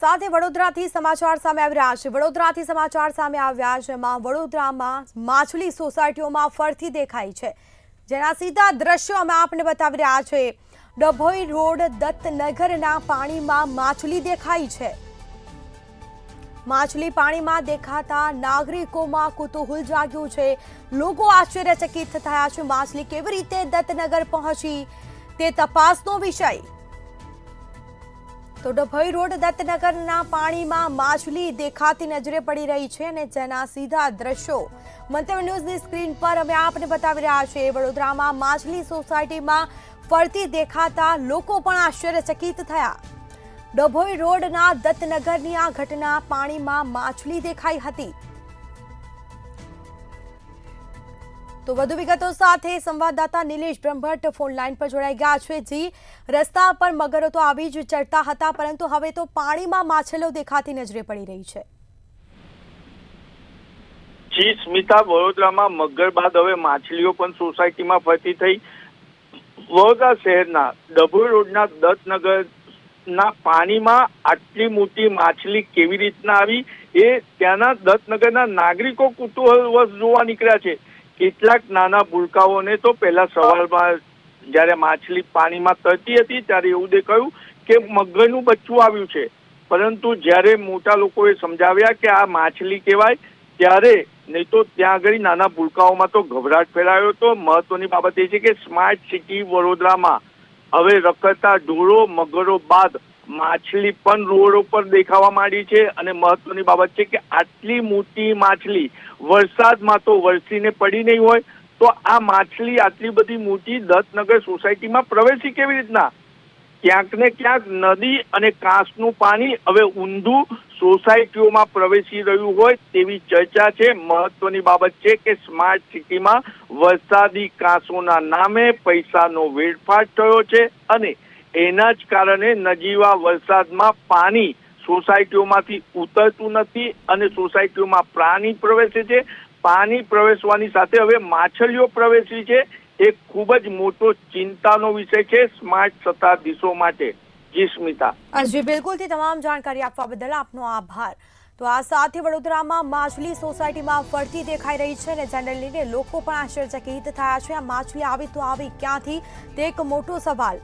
સાથે વડોદરાથી સમાચાર સામે આવી રહ્યા છે। વડોદરાથી સમાચાર સામે આવ્યા જેમાં વડોદરામાં માછલી સોસાયટીઓમાં ફરતી દેખાઈ છે, જેના સીધા દ્રશ્યો અમે આપને બતાવી રહ્યા છે। ડભોઈ રોડ દત્તનગરના પાણીમાં માછલી દેખાઈ છે। માછલી પાણીમાં દેખાતા નાગરિકોમાં કુતૂહલ જાગ્યું છે। લોકો આશ્ચર્યચકિત થયા છે। માછલી કેવી રીતે દત્તનગર પહોંચી તે તપાસનો વિષય। તો ડભોઈ રોડ દત્તનગરના પાણીમાં માછલી દેખાતી નજરે પડી રહી છે અને જેના સીધા દ્રશ્યો મંતવ્ય ન્યૂઝની સ્ક્રીન પર અમે આપને બતાવી રહ્યા છીએ। વડોદરામાં માછલી સોસાયટીમાં ફરતી દેખાતા લોકો પણ આશ્ચર્યચકિત થયા। ડભોઈ રોડના દત્તનગરની આ ઘટના પાણીમાં માછલી દેખાઈ હતી। તો વધુ વિગતો સાથે સંવાદદાતા નિલેશ બ્રહ્મભટ્ટ ફોન લાઈન પર જોડાઈ ગયા છે। જી, રસ્તા પર મગરો તો આવી જ ચડતા હતા, પરંતુ હવે તો પાણીમાં માછલીઓ દેખાતી નજરે પડી રહી છે। જી સ્મિતા, વડોદરામાં મગર બાદ હવે માછલીઓ પણ સોસાયટીમાં ફરતી થઈ। વડોદરા શહેરના ડભોઈ રોડના દત્તનગરના પાણીમાં આટલી મોટી માછલી કેવી રીતના આવી એ ત્યાંના દત્તનગરના નાગરિકો કુતૂહલવશ જોવા નીકળ્યા છે। કેટલાક નાના ભૂલકાઓને તો પહેલા સવારમાં જ્યારે માછલી પાણીમાં તરતી હતી ત્યારે એવું દેખાયું કે મગરનું બચ્ચું આવ્યું છે, પરંતુ જ્યારે મોટા લોકોએ સમજાવ્યા કે આ માછલી કહેવાય ત્યારે નહીં તો ત્યાં આગળ નાના ભૂલકાઓમાં તો ગભરાટ ફેલાયો હતો। મહત્વની બાબત એ છે કે સ્માર્ટ સિટી વડોદરામાં હવે રખડતા ઢોરો મગરો બાદ માછલી પણ રોડ ઉપર દેખાવા માંડી છે અને મહત્વની બાબત છે કે આટલી મોટી માછલી વરસાદમાં તો વરસીને પડી નહીં હોય તો આ માછલી આટલી બધી મોટી દત્તનગર સોસાયટીમાં પ્રવેશી કેવી રીતના? ક્યાંક ને ક્યાંક નદી અને કાંસનું પાણી હવે ઊંધું સોસાયટીઓમાં પ્રવેશી રહ્યું હોય તેવી ચર્ચા છે। મહત્વની બાબત છે કે સ્માર્ટ સિટીમાં વરસાદી કાંસોના નામે પૈસાનો વેડફાટ થયો છે અને એના જ કારણે નજીવા વરસાદમાં પાણી સોસાયટીઓમાંથી ઉતરતું નથી અને સોસાયટીઓમાં પાણી પ્રવેશે છે। પાણી પ્રવેશવાની સાથે હવે માછલીઓ પ્રવેશી છે, એ ખૂબ જ મોટો ચિંતાનો વિષય છે સ્માર્ટ સત્તાધીશો માટે। જી સ્મિતા। જી બિલકુલથી તમામ જાણકારી આપવા બદલ આપનો આભાર। તો આ સાથે વડોદરામાં માછલી સોસાયટીમાં ફરતી દેખાઈ રહી છે અને જેને લઈને લોકો પણ આશ્ચર્યચકિત થયા છે। આ માછલી આવી તો આવી ક્યાંથી તે એક મોટો સવાલ।